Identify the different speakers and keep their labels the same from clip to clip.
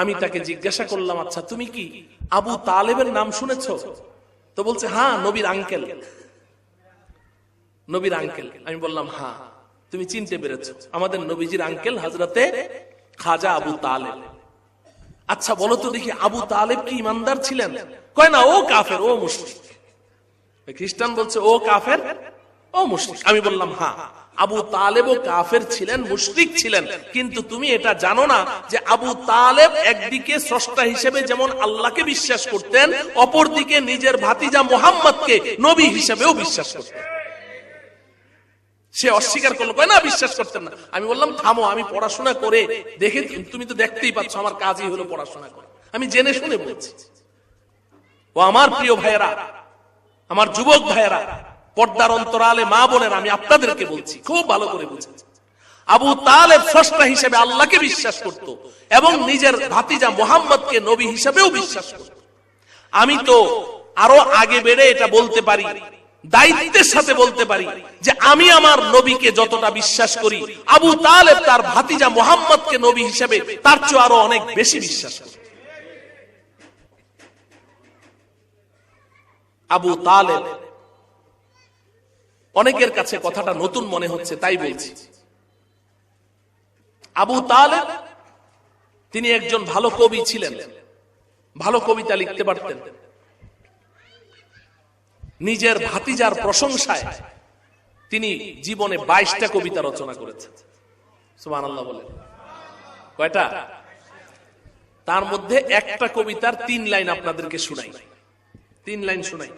Speaker 1: আমি তাকে জিজ্ঞাসা করলাম, আচ্ছা তুমি কি আবু তালেবের নাম শুনেছো? তো বলছে হ্যাঁ, নবীর আঙ্কেল, নবীর আঙ্কেল। আমি বললাম হ্যাঁ, তুমি চিনতে পেরেছো, আমাদের নবীজির আঙ্কেল হযরতে খাজা আবু তালেব। আচ্ছা বলো তো দেখি, আবু তালেব কি ইমানদার ছিলেন? কয় না, ও কাফের, ও মুশরিক। খ্রিস্টান বলছে ও কাফের, ও মুশরিক। আমি বললাম হ্যাঁ, আবু তালেবও কাফের ছিলেন, মুশরিক ছিলেন, কিন্তু তুমি এটা জানো না যে আবু তালেব একদিকে স্রষ্টা হিসেবে যেমন আল্লাহকে বিশ্বাস করতেন, অপরদিকে নিজের ভাতিজা মুহাম্মদকে নবী হিসেবেও বিশ্বাস করতেন। সে অস্বীকার করলো, কয় না বিশ্বাস করতেন না। আমি বললাম থামো, আমি পড়াশোনা করে দেখে, তুমি তো দেখতেই পাচ্ছ আমার কাজই হলো পড়াশোনা করা, আমি জেনে শুনে বলছি। ও আমার প্রিয় ভাইয়েরা, আমার যুবক ভাইয়েরা, পর্দার অন্তরালে মা বোনেরা, আমি আপনাদেরকে বলছি, খুব ভালো করে বুঝেন, আবু তালেব স্রষ্টা হিসেবে আল্লাহকে বিশ্বাস করত এবং নিজের ভাতিজা মুহাম্মদকে নবী হিসেবেও বিশ্বাস করত। আমি তো আরো আগে বেড়ে এটা বলতে পারি, দায়িত্বের সাথে বলতে পারি যে আমি আমার নবীকে যতটা বিশ্বাস করি, আবু তালেব তার ভাতিজা মুহাম্মদকে নবী হিসেবে তার চেয়ে আরো অনেক বেশি বিশ্বাস করে। আবু তালেব, অনেকের কাছে কথাটা নতুন মনে হচ্ছে তাই বলছি। আবু তালেব তিনি একজন ভালো কবি ছিলেন, ভালো কবিতা লিখতে পারতেন। নিজের ভাতিজার প্রশংসায় তিনি জীবনে 22টা কবিতা রচনা করেছেন। সুবহানাল্লাহ বলেন। কয়টা? তার মধ্যে একটা কবিতার 3 লাইন আপনাদেরকে শুনাই, 3 লাইন শুনাই।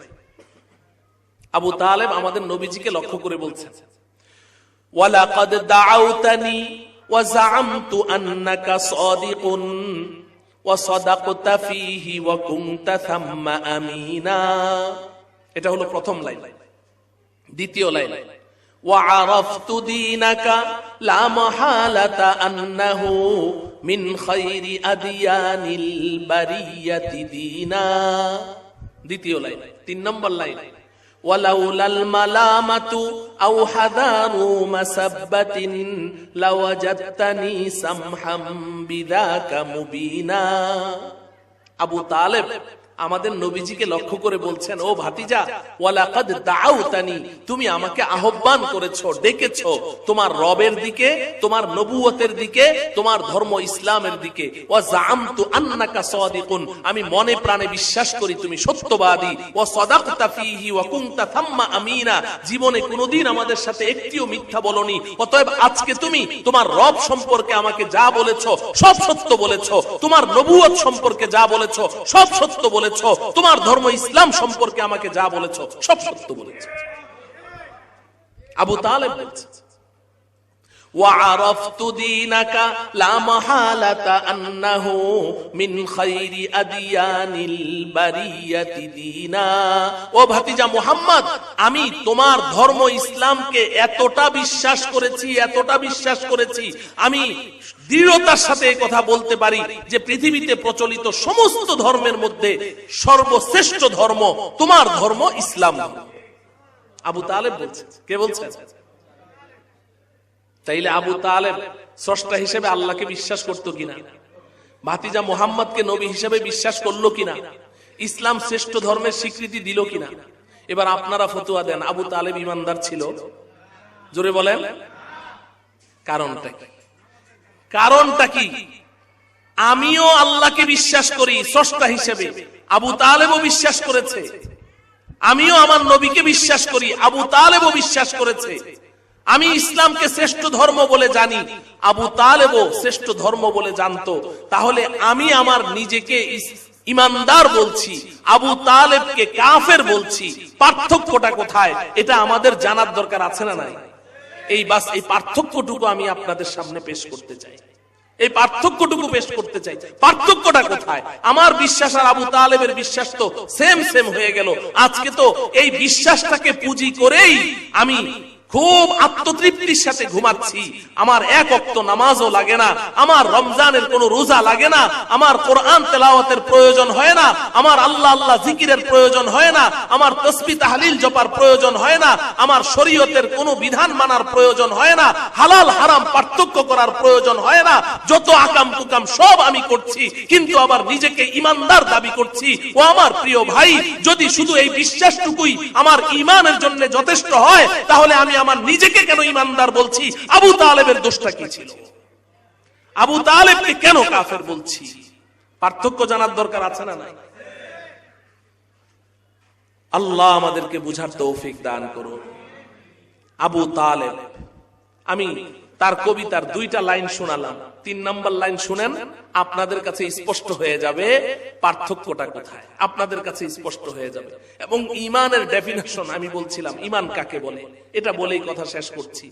Speaker 1: আবু তালেব আমাদের নবীজিকে লক্ষ্য করে বলছেন, ওয়ালাকাদ দাআউতানি ওয়া যাআমতু আন্নাকা সাদিকুন ওয়া সাদাকতা ফীহি ওয়া কুনতা থাম্মা আমিনা। এটা হলো প্রথম লাইন। দ্বিতীয় লাইন, ওয়া আরাফতু দীনাকা লা মাহালাতা আন্নাহু মিন খায়রি আদিয়ানিল বারিয়াতি দীনা। দ্বিতীয় লাইন। 3 নম্বর লাইন, ওয়ালাউলাল মালামাতু আও হাদারু মাসাব্বাতিন লাওয়াজাদতানি সামহাম বিযাকা মুবিনা। আবু তালেব আমাদের নবীজিকে লক্ষ্য করে বলছেন, ও ভাতিজা, ওয়ালাকাদ দাআউতানি, তুমি আমাকে আহ্বান করেছো, ডেকেছো তোমার রবের দিকে, তোমার নবুয়তের দিকে, তোমার ধর্ম ইসলামের দিকে। ওয়া যাআমতু আন্নাকা সাদিকুন, আমি মনে প্রাণে বিশ্বাস করি তুমি সত্যবাদী। ওয়া সাদাকতা ফীহি ওয়া কুনতা থাম্মা আমিনা, জীবনে কোনোদিন আমাদের সাথে একটিও মিথ্যা বলনি। অতএব আজকে তুমি তোমার রব সম্পর্কে আমাকে যা বলেছো সব সত্য বলেছো, তোমার নবুয়ত সম্পর্কে যা বলেছো সব সত্য বলেছো, তোমার ধর্ম ইসলাম সম্পর্কে আমাকে যা বলেছো সব সত্য বলেছো। আবু তালেব বলছে, ওয়া আরাফতু দীনাকা লা মাহালাতা আন্নাহু মিন খায়রি আদিয়ানিল বারিয়াতি দীনা। ও ভাতিজা মুহাম্মদ, আমি তোমার ধর্ম ইসলামকে এতটা বিশ্বাস করেছি, এতটা বিশ্বাস করেছি, আমি দৃঢ়তার সাথে এই কথা বলতে পারি যে পৃথিবীতে প্রচলিত সমস্ত ধর্মের মধ্যে সর্বশ্রেষ্ঠ ধর্ম তোমার ধর্ম ইসলাম। আবু তালেব বলছে। কে বলছে? তাইলে আবু তালেব স্রষ্টা হিসেবে আল্লাহকে বিশ্বাস করতো কিনা? ভাতিজা মুহাম্মদকে নবী হিসেবে বিশ্বাস করলো কিনা? ইসলাম শ্রেষ্ঠ ধর্মের স্বীকৃতি দিল কিনা? এবার আপনারা ফতোয়া দেন, আবু তালেব ইমানদার ছিল? জোরে বলেন। কারণটা কি? কারণটা কি? আমিও আল্লাহকে বিশ্বাস করি স্রষ্টা হিসেবে, আবু তালেবও বিশ্বাস করেছে। আমিও আমার নবীকে বিশ্বাস করি, আবু তালেবও বিশ্বাস করেছে। আমি ইসলামকে শ্রেষ্ঠ ধর্ম বলে জানি, আবু তালেবও শ্রেষ্ঠ ধর্ম বলে জানতো। তাহলে আমি আমার নিজেকে ইমানদার বলছি, আবু তালেবকে কাফের বলছি, পার্থক্যটা কোথায়? এটা আমাদের জানার দরকার আছে না নাই? এই বাস এই পার্থক্যটুকু আমি আপনাদের সামনে পেশ করতে চাই, এই পার্থক্যটুকু পেশ করতে চাই। পার্থক্যটা কোথায়? আমার বিশ্বাস আর আবু তালেবের বিশ্বাস তো সেম সেম হয়ে গেল। আজকে তো এই বিশ্বাসটাকে পুঁজি করেই আমি খুব আত্মতৃপ্তির সাথে ঘুমাচ্ছি, আমার এক ওয়াক্ত নামাজও লাগে না, আমার রমজানের কোনো রোজা লাগে না, আমার কোরআন তেলাওয়াতের প্রয়োজন হয় না, আমার আল্লাহ আল্লাহ জিকিরের প্রয়োজন হয় না, আমার তাসবিহ তাহলিল জপার প্রয়োজন হয় না, আমার শরীয়তের কোনো বিধান মানার প্রয়োজন হয় না, হালাল হারাম পার্থক্য করার প্রয়োজন হয় না, যত আকাম কুকাম সব আমি করছি, কিন্তু আবার নিজেকে ইমানদার দাবি করছি। ও আমার প্রিয় ভাই, যদি শুধু এই বিশ্বাসটুকুই আমার ঈমানের জন্য যথেষ্ট হয়, তাহলে আমি আমার নিজেকে কেন ইমানদার বলছি? আবু তালেবের দোষটা কি ছিল? আবু তালেবকে কেন কাফের বলছি? পার্থক্য জানার দরকার আছে না নাই? আল্লাহ আমাদেরকে বুঝার তৌফিক দান করুন। আবু তালেব, আমি তার কবিতার 2টা লাইন শোনালাম, 3 নম্বর লাইন শুনেন, আপনাদের কাছে স্পষ্ট হয়ে যাবে পার্থক্যটা কোথায়, আপনাদের কাছে স্পষ্ট হয়ে যাবে। এবং ঈমানের ডেফিনেশন আমি বলছিলাম, ঈমান কাকে বলে, এটা বলেই কথা শেষ করছি।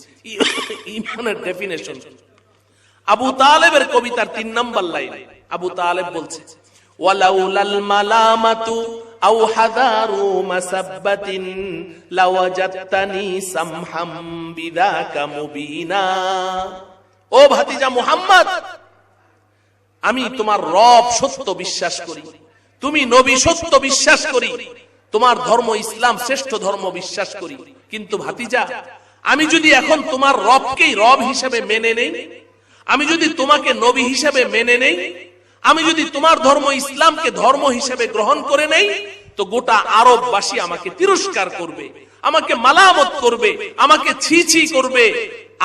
Speaker 1: ঈমানের ডেফিনেশন, আবু তালেবের কবিতার 3 নম্বর লাইন, আবু তালেব বলছে, ওয়ালাউলাল মালামাতু আও হাদারু মাসাব্বাতিন লাওয়াজাতনি সামহাম বিযাকা মুবিনা। ও ভাতিজা মুহাম্মদ, আমি তোমার রব সত্য বিশ্বাস করি, তুমি নবী সত্য বিশ্বাস করি, তোমার ধর্ম ইসলাম শ্রেষ্ঠ ধর্ম বিশ্বাস করি, কিন্তু ভাতিজা আমি যদি এখন তোমার রবকেই রব হিসেবে মেনে নেই, আমি যদি তোমাকে নবী হিসেবে মেনে নেই, আমি যদি তোমার ধর্ম ইসলামকে ধর্ম হিসেবে গ্রহণ করে নেই, তো গোটা আরববাসী আমাকে তিরস্কার করবে, আমাকে মালামত করবে, আমাকে ছি ছি করবে,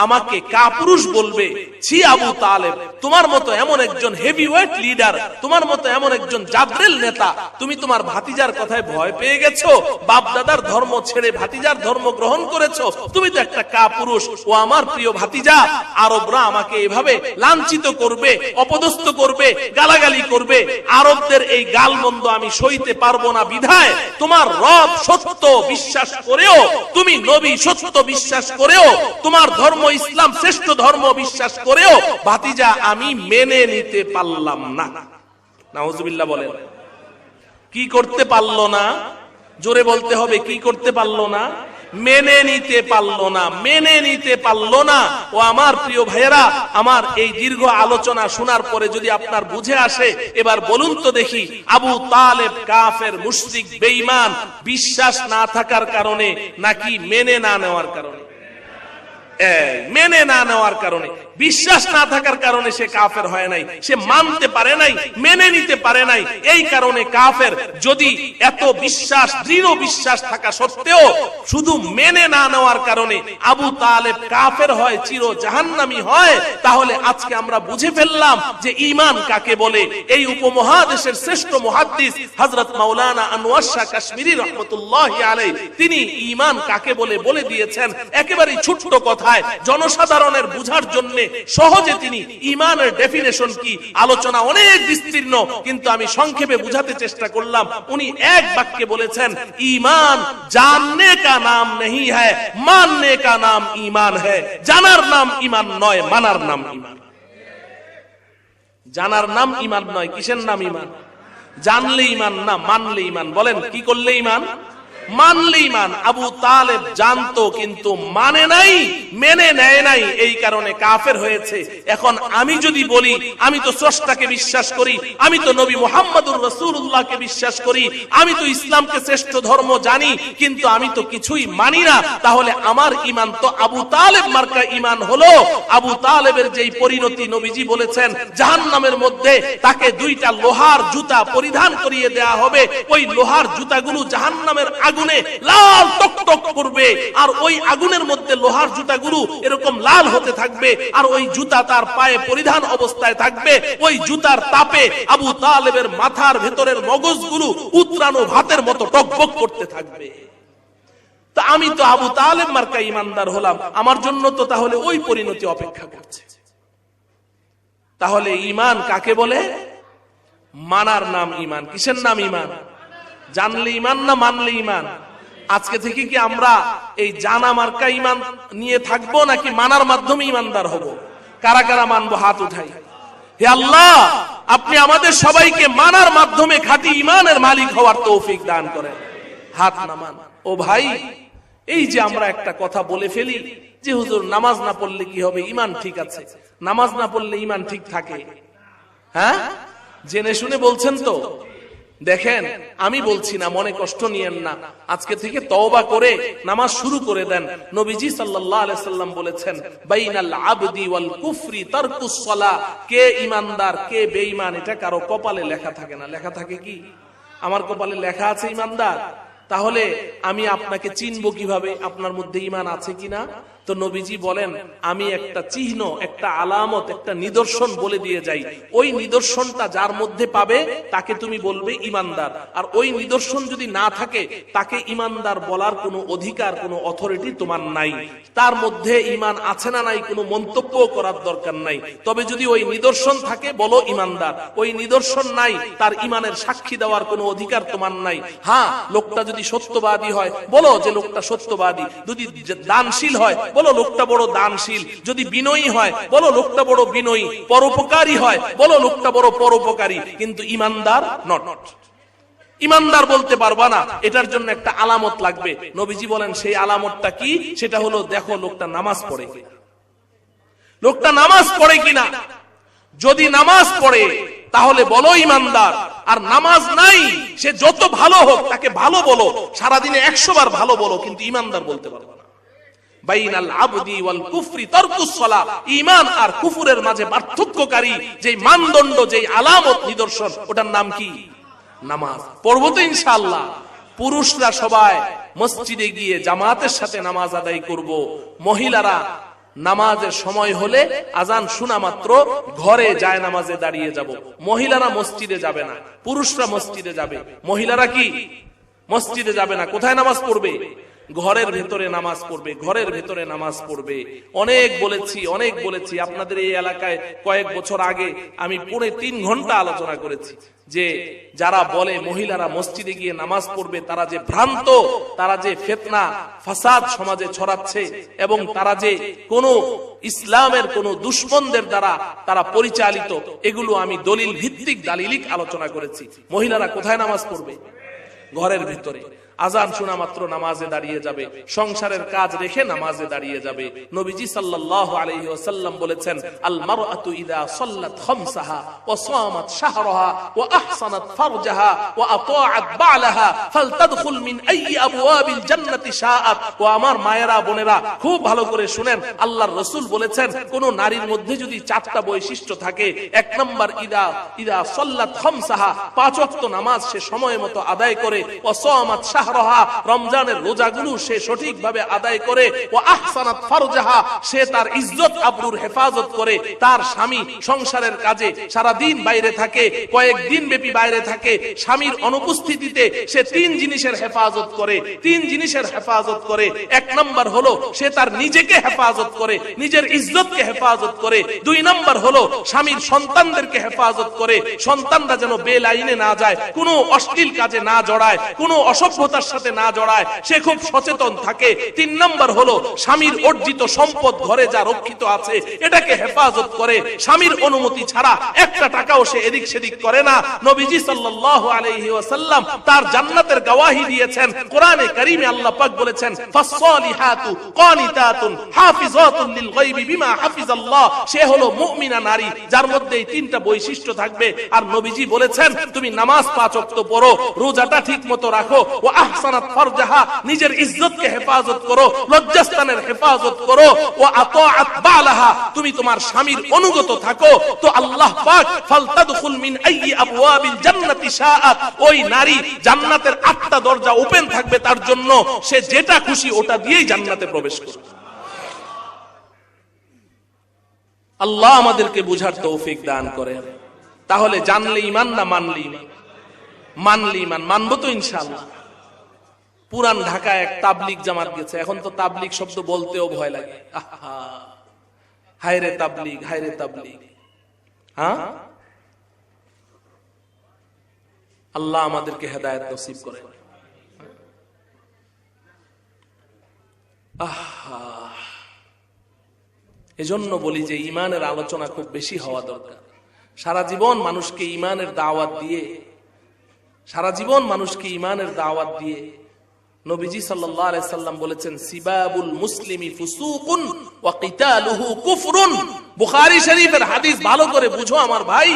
Speaker 1: আমাকে কাপুরুষ বলবে। ছি আবু তালেব, তোমার মতো এমন একজন হেভিওয়েট লিডার, তোমার মতো এমন একজন জাবরেল নেতা, তুমি তোমার ভাতিজার কথায় ভয় পেয়ে গেছো, বাপ দাদার ধর্ম ছেড়ে ভাতিজার ধর্ম গ্রহণ করেছো, তুমি তো একটা কাপুরুষ। ও আমার প্রিয় ভাতিজা, আরবরা আমাকে এভাবে লাঞ্ছিত করবে, অপদস্থ করবে, গালাগালি করবে, আরবদের এই গালমন্দ আমি সইতে পারবো না, বিধায় তোমার রব সত্য বিশ্বাস করেও, তুমি নবী সত্য বিশ্বাস করেও, তোমার ধর্ম ইসলাম শ্রেষ্ঠ ধর্ম বিশ্বাস করেও ভাতিজা আমি মেনে নিতে পারলাম না। নাউজুবিল্লাহ বলেন। কি করতে পারলো না? জোরে বলতে হবে, কি করতে পারলো না? মেনে নিতে পারলো না, মেনে নিতে পারলো না। ও আমার প্রিয় ভাইয়েরা, আমার এই দীর্ঘ আলোচনা শোনার পরে যদি আপনার বুঝে আসে, এবার বলুন তো দেখি, আবু তালেব কাফের, মুশরিক, বেঈমান বিশ্বাস না থাকার কারণে নাকি মেনে না নেওয়ার কারণে? মেনে না নেওয়ার কারণে, বিশ্বাস না থাকার কারণে সে কাফের হয় নাই, সে মানতে পারে নাই, মেনে নিতে পারে নাই, এই কারণে কাফের। যদি এত বিশ্বাস, দৃঢ় বিশ্বাস থাকা সত্ত্বেও শুধু মেনে না নেওয়ার কারণে আবু তালেব কাফের হয়, চির জাহান্নামী হয়, তাহলে আজকে আমরা বুঝে ফেললাম যে ঈমান কাকে বলে। এই উপমহাদেশের শ্রেষ্ঠ মুহাদ্দিস হযরত মাওলানা আনোয়ার শাহ কাশ্মীরি রাহমাতুল্লাহি আলাইহি, তিনি ঈমান কাকে বলে বলে দিয়েছেন একেবারে ছোট্ট কথায়, জনসাধারণের বুঝার জন্য সহজে তিনি ঈমানের ডেফিনেশন কি, আলোচনা অনেক বিস্তীর্ণ, কিন্তু আমি সংক্ষেপে বুঝাতে চেষ্টা করলাম। উনি এক বাক্যে বলেছেন, ঈমান জাননে কা নাম नहीं है, मानने का नाम ईमान है। জানার নাম ঈমান নয়, মানার নাম ঈমান। জানার নাম ঈমান নয়, কিসের নাম ঈমান? জানলে ঈমান না, মানলে ঈমান। বলেন কি করলে ঈমান? মানলে ঈমান। আবু তালেব জানতো কিন্তু মানে নাই, মেনে নেয় নাই, এই কারণে কাফের হয়েছে। এখন আমি যদি বলি আমি তো স্রষ্টাকে বিশ্বাস করি, আমি তো নবী মুহাম্মদুর রাসূলুল্লাহকে বিশ্বাস করি, আমি তো ইসলামকে শ্রেষ্ঠ ধর্ম জানি, কিন্তু আমি তো কিছুই মানি না, তাহলে আমার ঈমান তো আবু তালেব মার্কা ঈমান হলো। আবু তালেবের যেই পরিণতি নবীজি বলেছেন, জাহান্নামের মধ্যে তাকে 2টা লোহার জুতা পরিধান করিয়ে দেয়া হবে, ওই লোহার জুতাগুলো জাহান্নামের আগুনে লাল টকটক করবে, আর ওই আগুনের মধ্যে লোহার জুতাগুলো এরকম লাল হতে থাকবে, আর ওই জুতা তার পায়ে পরিধান অবস্থায় থাকবে। ওই জুতার তাপে আবু তালেবের মাথার ভেতরের মগজগুলো উতরানো ভাতের মতো টকবক করতে থাকবে। তা আমি তো আবু তালেব মার্কা ঈমানদার হলাম, আমার জন্য তো তাহলে ওই পরিণতি অপেক্ষা করছে। তাহলে ঈমান কাকে বলে? মানার নাম ঈমান। কিসের নাম ঈমান? জানলে ঈমান না মানলে ঈমান? আজকে থেকে কি আমরা এই জানা মার্কা ঈমান নিয়ে থাকবো, নাকি মানার মাধ্যমে ঈমানদার হব? কারা কারা মানবো? হাত উঠাই। হে আল্লাহ, আপনি আমাদের সবাইকে মানার মাধ্যমে খাঁটি ঈমানের মালিক হওয়ার তৌফিক দান করেন। হাত নামান। ও ভাই, এই যে আমরা একটা কথা বলে ফেলি যে হুজুর নামাজ না পড়লে কি হবে, ইমান ঠিক আছে, নামাজ না পড়লে ইমান ঠিক থাকে। হ্যাঁ, জেনে শুনে বলছেন তো? দেখেন, আমি বলছি না, মনে কষ্ট নিয়েন না, আজকে থেকে তওবা করে নামাজ শুরু করে দেন। নবীজি সাল্লাল্লাহু আলাইহি সাল্লাম বলেছেন, বাইনাল আবদি ওয়াল কুফরি তারকুস সালাহ, কে ঈমানদার কে বেঈমান এটা কারো কপালে লেখা থাকে না। লেখা থাকে কি? আমার কপালে লেখা আছে ঈমানদার, তাহলে আমি আপনাকে চিনবো কিভাবে আপনার মধ্যে ঈমান আছে কিনা? তো নবীজি বলেন, আমি একটা চিহ্ন, একটা আলামত, একটা নিদর্শন বলে দিয়ে যাই, ওই নিদর্শনটা যার মধ্যে পাবে তাকে তুমি বলবে ঈমানদার, আর ওই নিদর্শন যদি না থাকে তাকে ঈমানদার বলার কোনো অধিকার, কোনো অথরিটি তোমার নাই। তার মধ্যে ঈমান আছে না নাই কোনো মন্তব্য করার দরকার নাই। তবে যদি ওই নিদর্শন থাকে বলো ঈমানদার, ওই নিদর্শন নাই তার ঈমানের সাক্ষী দেওয়ার কোনো অধিকার তোমার নাই। হ্যাঁ, লোকটা যদি সত্যবাদী হয় বলো যে লোকটা সত্যবাদী, যদি দানশীল হয় বলো লোকটা বড় দানশীল, যদি বিনয়ী হয় বলো লোকটা বড় বিনয়ী, পরোপকারী হয় বলো লোকটা বড় পরোপকারী, কিন্তু ঈমানদার নট। ঈমানদার বলতে পারবা না, এটার জন্য একটা আলামত লাগবে। নবীজি বলেন সেই আলামতটা কি? সেটা হলো দেখো লোকটা নামাজ পড়ে কিনা। লোকটা নামাজ পড়ে কিনা, যদি নামাজ পড়ে তাহলে বলো ঈমানদার, আর নামাজ নাই সে যত ভালো হোক তাকে ভালো বলো, সারাদিনে 100 বার ভালো বলো, কিন্তু ঈমানদার বলতে পারবে না। বাইনাল আবদি ওয়াল কুফরি তারকুস সালাহ, ঈমান আর কুফরের মাঝে পার্থক্যকারী যে মানদণ্ড, যে আলামত, নিদর্শন, ওটার নাম কি? নামাজ। পড়বো তো ইনশাআল্লাহ। পুরুষরা সবাই মসজিদে গিয়ে জামাতের সাথে নামাজ আদায় করব। মহিলারা নামাজের সময় হলে আজান শোনা মাত্র ঘরে যায় নামাজে দাঁড়িয়ে যাব। মহিলারা মসজিদে যাবে না, পুরুষরা মসজিদে যাবে। মহিলারা কি মসজিদে যাবে না, কোথায় নামাজ পড়বে? ঘরের ভেতরে নামাজ পড়বে, ঘরের ভেতরে নামাজ পড়বে। অনেক বলেছি আপনাদের এই এলাকায় কয়েক বছর আগে আমি 3.5 ঘন্টা আলোচনা করেছি যে যারা বলে মহিলারা মসজিদে গিয়ে নামাজ পড়বে তারা যে ভ্রান্ত, তারা যে ফিতনা ফাসাদ সমাজে ছড়াচ্ছে, এবং তারা যে কোন ইসলামের কোন দুশমনদের দ্বারা তারা পরিচালিত, এগুলো আমি দলিল ভিত্তিক দালিলিক আলোচনা করেছি। মহিলারা কোথায় নামাজ পড়বে? ঘরের ভিতরে। আজান শোনা মাত্র নামাজে দাঁড়িয়ে যাবে, সংসারের কাজ রেখে নামাজে দাঁড়িয়ে যাবে। নবীজি সাল্লাল্লাহু আলাইহি ওয়াসাল্লাম বলেছেন, আল মারআতু ইযা সাল্লাত খামসাহা ওয়া সামাত শাহরাহা ওয়া আহসানাত ফারজাহা ওয়া আতাআত বা'লাহা ফালতাদখুল মিন আইয়ি আবওয়াবিল জান্নাতি শাআত। ও আমার মায়েরা, বোনেরা, খুব ভালো করে শুনেন, আল্লাহর রাসূল বলেছেন কোন নারীর মধ্যে যদি 4টা বৈশিষ্ট্য থাকে, 1 নাম্বার ইযা সাল্লাত খামসাহা, 5 ওয়াক্ত নামাজ সে সময় মতো আদায় করে, ওয়া সামাত রমজানের রোজাগুলো সে সঠিকভাবে আদায় করে, ও আহসানাত ফারজাহা, সে তার ইজ্জত আবরুর হেফাজত করে, তার স্বামী সংসারের কাজে সারা দিন বাইরে থাকে, কয়েকদিন ব্যাপী বাইরে থাকে, স্বামীর অনুপস্থিতিতে সে 3 জিনিসের হেফাজত করে। 3 জিনিসের হেফাজত করে। 1 নাম্বার হলো সে তার নিজেকে হেফাজত করে, নিজের ইজ্জতকে হেফাজত করে। 2 নাম্বার হলো স্বামীর সন্তানদেরকে হেফাজত করে, সন্তানরা যেন বেলাইনে না যায়, কোনো অশ্লীল কাজে না জড়ায়, কোনো অসভ্যতার সাথে না জড়ায়, সে খুব সচেতন থাকে। 3 নাম্বার হলো স্বামীর অর্জিত সম্পদ ঘরে যা রক্ষিত আছে এটাকে হেফাজত করে, স্বামীর অনুমতি ছাড়া 1টা টাকাও সে এদিক সেদিক করে না। নবীজি সাল্লাল্লাহু আলাইহি ওয়াসাল্লাম তার জান্নাতের গওয়াহি দিয়েছেন। কোরআনে কারীমে আল্লাহ পাক বলেছেন, ফাসসালিহাতু কানিতাতুন হাফিজাতুন লিল গায়বি বিমা হাফিজাল্লাহ। সে হলো মুমিনা নারী যার মধ্যে এই 3টা বৈশিষ্ট্য থাকবে। আর নবীজি বলেছেন তুমি নামাজ 5 ওয়াক্ত পড়ো, রোজাটা ঠিকমতো রাখো, ও আহসানাত ফারজাহা, নিজের ইজ্জতকে হেফাজত করো, লজ্জাস্থানের হেফাজত করো, ও আতাআত বা'লাহা, তুমি তোমার স্বামীর অনুগত থাকো, তো আল্লাহ পাক ফালতাদখুল মিন আইয়ি আবওয়াবিল জান্নাতি শাআত, ওই নারী জান্নাতের 8টা দরজা ওপেন থাকবে তার জন্য, সে যেটা খুশি ওটা দিয়েই জান্নাতে প্রবেশ করবে। আল্লাহ আমাদেরকে বুঝার তৌফিক দান করেন। তাহলে জানলে ঈমান না মানলে ঈমান? মানলে ঈমান। মানবো তো ইনশাআল্লাহ। পুরান ঢাকায় এক তাবলিগ জামাত গেছে, এখন তো তাবলিগ শব্দ বলতেও ভয় লাগে। হায়রে তাবলিগ, হায়রে তাবলিগ। হ্যাঁ, আল্লাহ আমাদেরকে হেদায়েত নসিব করেন। এজন্য বলি যে ঈমানের আলোচনা খুব বেশি হওয়া দরকার। সারা জীবন মানুষকে ঈমানের দাওয়াত দিয়ে, সারা জীবন মানুষকে ঈমানের দাওয়াত দিয়ে নবীজি সাল্লাল্লাহু আলাইহি সাল্লাম বলেছেন সিবাবুল মুসলিমি ফুসুকুন ওয়া কিতালুহু কুফরুন। বুখারী শরীফের হাদিস, ভালো করে বুঝো আমার ভাই,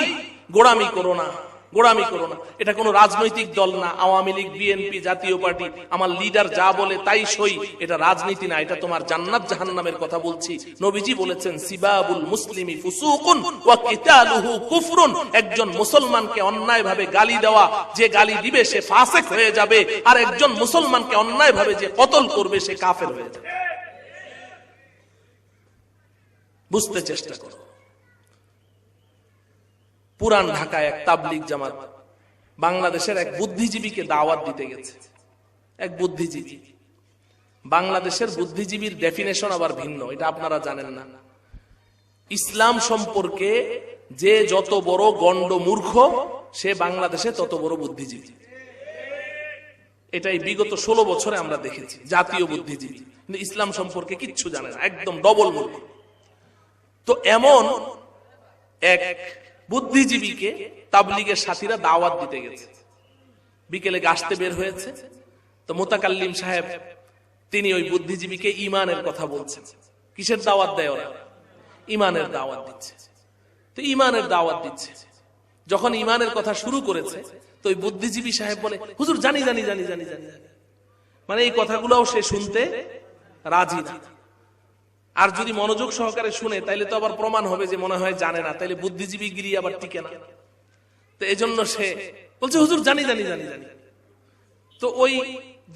Speaker 1: গোড়ামি করো না, গোড়ামি করো না। এটা কোনো রাজনৈতিক দল না, আওয়ামী লীগ, বিএনপি, জাতীয় পার্টি, আমার লিডার যা বলে তাই সই, এটা রাজনীতি না, এটা তোমার জান্নাত জাহান্নামের কথা বলছি। নবীজি বলেছেন সিবাবুল মুসলিমি ফুসুকুন ওয়া কিতালুহু কুফরুন। একজন মুসলমানকে অন্যায়ভাবে গালি দেওয়া, যে গালি দিবে সে ফাসিক হয়ে যাবে, আর একজন মুসলমানকে অন্যায়ভাবে যে কতল করবে সে কাফের হয়ে যাবে। বুঝতে চেষ্টা করো। পুরান ঢাকায় এক তাবলীগ জামাত বাংলাদেশের এক বুদ্ধিজীবীকে দাওয়াত দিতে গেছে। এক বুদ্ধিজীবী, বাংলাদেশের বুদ্ধিজীবীর ডেফিনেশন আবার ভিন্ন, এটা আপনারা জানেন না। ইসলাম সম্পর্কে যে যত বড় গণ্ড মূর্খ, সে বাংলাদেশে তত বড় বুদ্ধিজীবী। এটাই বিগত 16 বছরে আমরা দেখেছি। জাতীয় বুদ্ধিজীবী, কিন্তু ইসলাম সম্পর্কে কিচ্ছু জানে না, একদম ডবল মূর্খ। তো এমন এক বুদ্ধিজীবীকে তাবলীগের সাথীরা দাওয়াত দিতে গেছে। বিকেলে গাছতে বের হয়েছে, তো মুতাকাল্লিম সাহেব তিনি ওই বুদ্ধিজীবীকে ঈমানের কথা বলছেন। কিসের দাওয়াত দেয় ওরা? ঈমানের দাওয়াত দিচ্ছে। তো ঈমানের দাওয়াত দিচ্ছে, যখন ঈমানের কথা শুরু করেছে, তো ওই বুদ্ধিজীবী সাহেব বলে, হুজুর জানি জানি জানি জানি জানি, মানে এই কথাগুলোও সে শুনতে রাজি না। আর যদি মনোযোগ সহকারে শুনে তাইলে তো আবার প্রমাণ হবে যে মনে হয় জানে না, তাইলে বুদ্ধিজীবী গিরি আবার টিকে না। তো এজন্য সে বলছে হুজুর জানি জানি জানি জানি। তো ওই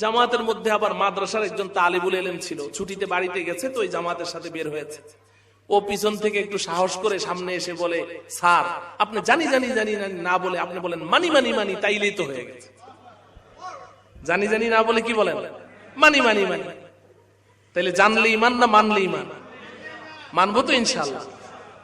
Speaker 1: জামাতের মধ্যে আবার মাদ্রাসার একজন তালিবুল ইলম ছিল, ছুটিতে বাড়িতে গেছে, তো ওই জামাতের সাথে বের হয়েছে। ও পিছন থেকে একটু সাহস করে সামনে এসে বলে, স্যার আপনি জানি জানি জানি না বলে আপনি বলেন মানি মানি মানি, তাইলেই তো হয়ে গেছে। জানি জানি না বলে কি বলেন? মানি মানি মানি। তাইলে জানলে ঈমান না মানলে ঈমান? মানবো তো ইনশাআল্লাহ।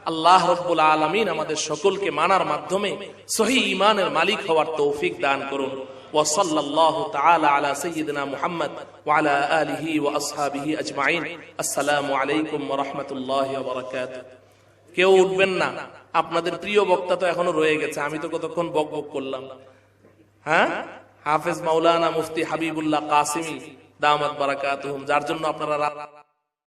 Speaker 1: আল্লাহ রাব্বুল আলামিন আমাদের সকলকে মানার মাধ্যমে সহিহ ঈমানের মালিক হওয়ার তৌফিক দান করুন। ওয়া সাল্লাল্লাহু তাআলা আলা সাইয়্যিদিনা মুহাম্মদ ওয়া আলা আলিহি ওয়া আসহাবিহি আজমাইন। আসসালামু আলাইকুম ওয়া রাহমাতুল্লাহি ওয়া বারাকাতুহু। কেউ উঠবেন না, আপনাদের প্রিয় বক্তা তো এখনো রয়ে গেছে, আমি তো কতক্ষণ বকবক করলাম। হ্যাঁ, হাফেজ মাওলানা মুফতি হাবিবুল্লাহ কাসিমি দামাত বারাকাতুহুম, যার জন্য আপনারা